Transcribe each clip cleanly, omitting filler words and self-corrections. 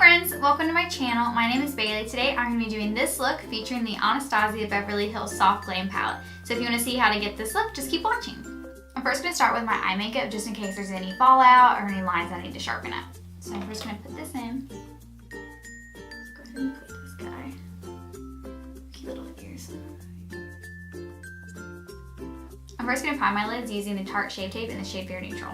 friends, welcome to my channel. My name is Bailey. Today I'm going to be doing this look featuring the Anastasia Beverly Hills Soft Glam palette. So if you want to see how to get this look, just keep watching. I'm first going to start with my eye makeup just in case there's any fallout or any lines I need to sharpen up. So I'm first going to put this in. Let's go ahead and put this guy. Cute little ears. I'm first going to prime my lids using the Tarte Shape Tape in the shade Bare Neutral.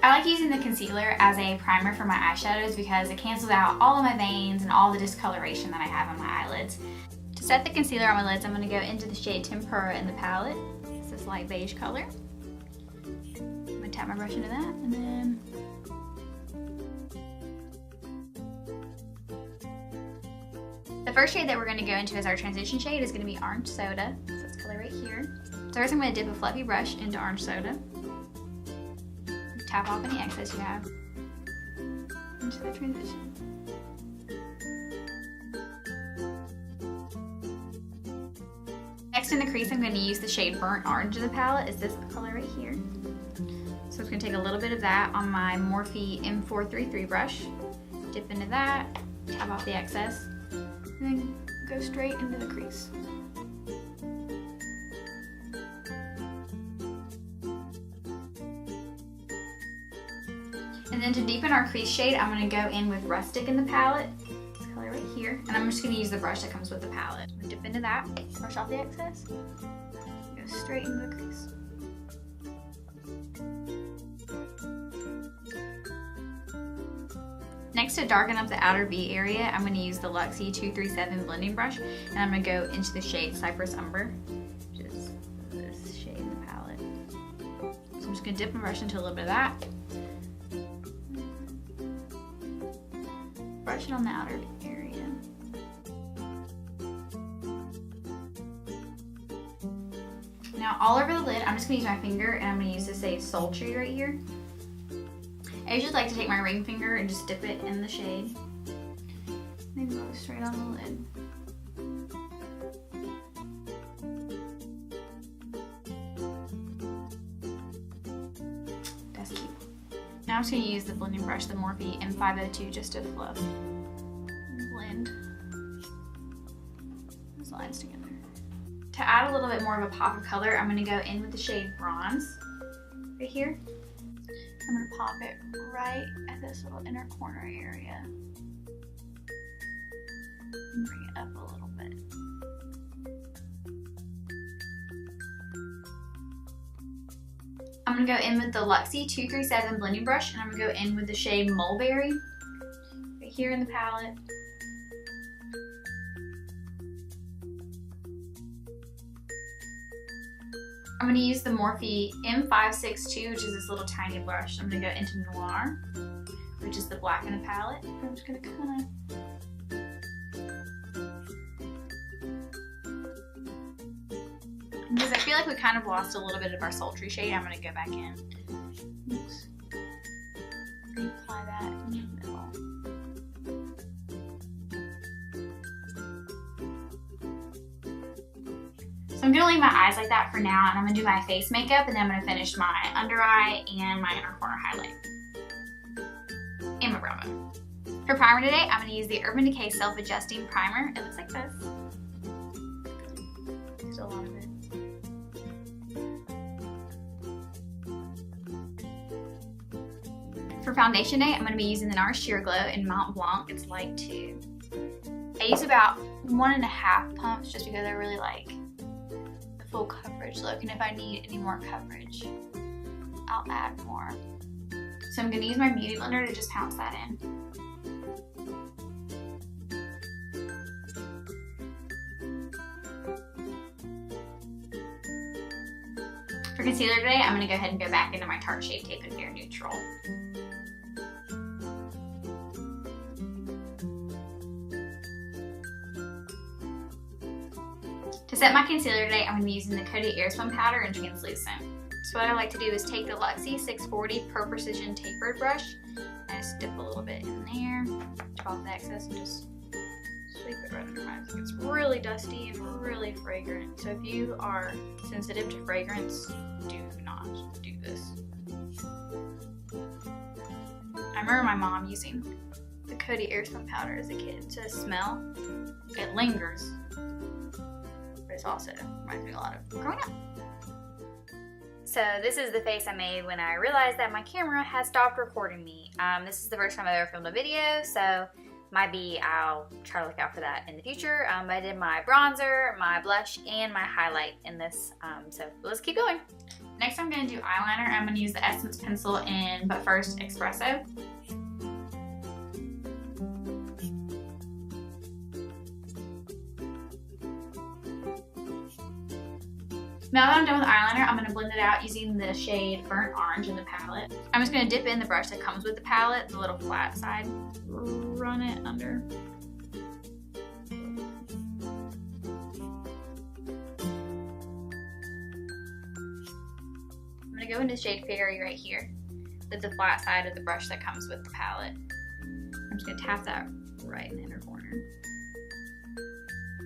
I like using the concealer as a primer for my eyeshadows because it cancels out all of my veins and all the discoloration that I have on my eyelids. To set the concealer on my lids, I'm going to go into the shade Tempera in the palette. It's this light beige color. I'm going to tap my brush into that and then the first shade that we're going to go into as our transition shade is going to be Orange Soda. So it's color right here. So first I'm going to dip a fluffy brush into Orange Soda. Tap off any excess you have into the transition. Next in the crease, I'm going to use the shade Burnt Orange in the palette. Is this color right here. So I'm going to take a little bit of that on my Morphe M433 brush, dip into that, tap off the excess, and then go straight into the crease. And then to deepen our crease shade, I'm going to go in with Rustic in the palette. This color right here. And I'm just going to use the brush that comes with the palette. I'm going to dip into that, brush off the excess, go straight into the crease. Next, to darken up the outer V area, I'm going to use the Luxie 237 blending brush. And I'm going to go into the shade Cypress Umber, which is this shade in the palette. So I'm just going to dip my brush into a little bit of that. Brush it on the outer area. Now all over the lid, I'm just going to use my finger and I'm going to use this Save Sultry right here. I usually like to take my ring finger and just dip it in the shade. And go straight on the lid. That's cute. Now I'm just going to use the blending brush, the Morphe M502, just to fluff and blend those lines together. To add a little bit more of a pop of color, I'm going to go in with the shade Bronze right here. I'm going to pop it right at this little inner corner area and bring it up a little bit. I'm going to go in with the Luxie 237 blending brush and I'm going to go in with the shade Mulberry right here in the palette. I'm going to use the Morphe M562, which is this little tiny brush. I'm going to go into Noir, which is the black in the palette. I'm just going to kind of because I feel like we kind of lost a little bit of our sultry shade, I'm going to go back in. Oops. And apply that in the middle. So I'm going to leave my eyes like that for now, and I'm going to do my face makeup, and then I'm going to finish my under eye and my inner corner highlight. And my brow bone. For primer today, I'm going to use the Urban Decay Self Adjusting Primer. It looks like this. There's a lot of it. For foundation day, I'm going to be using the Nars Sheer Glow in Mont Blanc. It's light 2. I use about 1.5 pumps just because I really like the full coverage look. And if I need any more coverage, I'll add more. So I'm going to use my Beauty Blender to just pounce that in. For concealer today, I'm going to go ahead and go back into my Tarte Shape Tape in Bare Neutral. To set my concealer today, I'm going to be using the Coty Airspun powder in Translucent. So what I like to do is take the Luxie 640 Pro Precision Tapered brush and just dip a little bit in there, tap off the excess and just actually put right under my eyes. It's really dusty and really fragrant. So if you are sensitive to fragrance, do not do this. I remember my mom using the Coty Airspun powder as a kid to smell. It lingers, but it's also reminds me a lot of growing up. So this is the face I made when I realized that my camera has stopped recording me. This is the first time I've ever filmed a video, so might be I'll try to look out for that in the future. I did my bronzer, my blush, and my highlight in this, so let's keep going. Next I'm going to do eyeliner. I'm going to use the Essence pencil in But First Espresso. Now that I'm done with eyeliner, I'm going to blend it out using the shade Burnt Orange in the palette. I'm just going to dip in the brush that comes with the palette, the little flat side, run it under. I'm going to go into shade Fairy right here with the flat side of the brush that comes with the palette. I'm just going to tap that right in the inner corner.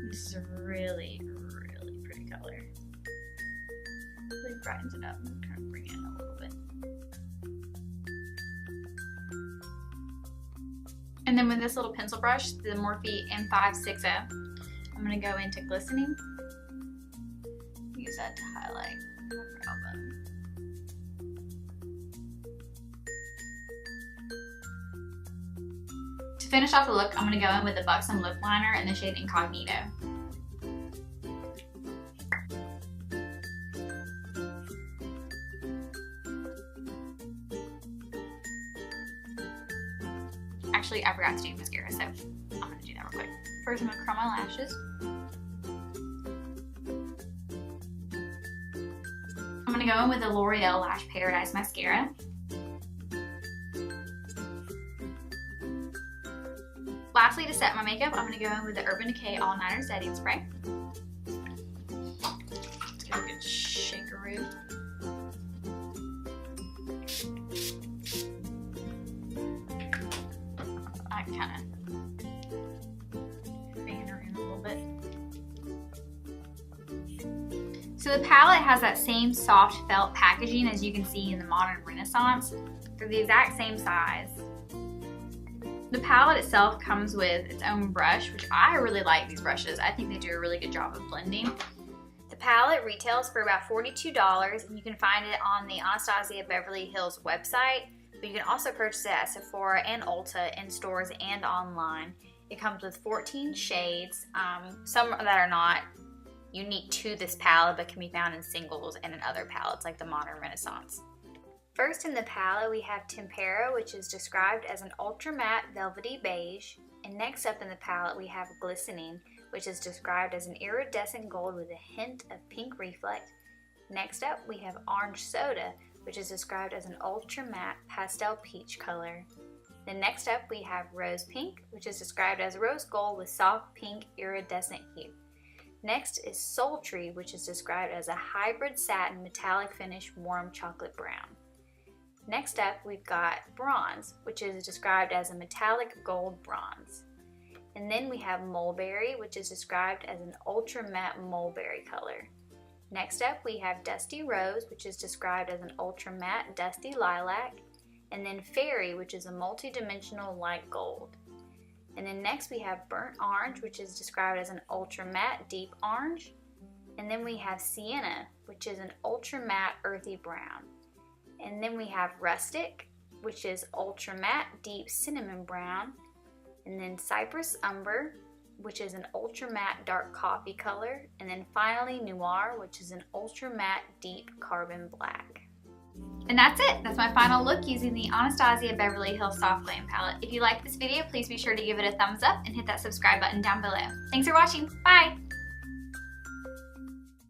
This is a really, really pretty color. Really brightens it up. I'm trying to bring it in a little bit. And then with this little pencil brush, the Morphe M560, I'm going to go into glistening. Use that to highlight my brow bone. To finish off the look, I'm going to go in with the Buxom lip liner in the shade Incognito. Actually, I forgot to do mascara, so I'm going to do that real quick. First, I'm going to curl my lashes. I'm going to go in with the L'Oreal Lash Paradise Mascara. Lastly, to set my makeup, I'm going to go in with the Urban Decay All Nighter Setting Spray. Let's give it a good shakeroo. I kind of fan her in a little bit. So the palette has that same soft felt packaging as you can see in the Modern Renaissance. They're the exact same size. The palette itself comes with its own brush, which I really like these brushes. I think they do a really good job of blending. The palette retails for about $42, and you can find it on the Anastasia Beverly Hills website. But you can also purchase it at Sephora and Ulta in stores and online. It comes with 14 shades, some that are not unique to this palette but can be found in singles and in other palettes like the Modern Renaissance. First in the palette we have Tempera, which is described as an ultra matte velvety beige. And next up in the palette we have Glistening, which is described as an iridescent gold with a hint of pink reflect. Next up we have Orange Soda, which is described as an ultra matte pastel peach color. Then next up we have Rose Pink, which is described as rose gold with soft pink iridescent hue. Next is Sultry, which is described as a hybrid satin metallic finish warm chocolate brown. Next up we've got Bronze, which is described as a metallic gold bronze. And then we have Mulberry, which is described as an ultra matte mulberry color. Next up we have Dusty Rose, which is described as an ultra matte dusty lilac. And then Fairy, which is a multi-dimensional light gold. And then next we have Burnt Orange, which is described as an ultra matte deep orange. And then we have Sienna, which is an ultra matte earthy brown. And then we have Rustic, which is ultra matte deep cinnamon brown. And then Cypress Umber, which is an ultra matte dark coffee color. And then finally Noir, which is an ultra matte deep carbon black. And that's it. That's my final look using the Anastasia Beverly Hills Soft Glam palette. If you liked this video, please be sure to give it a thumbs up and hit that subscribe button down below. Thanks for watching. Bye!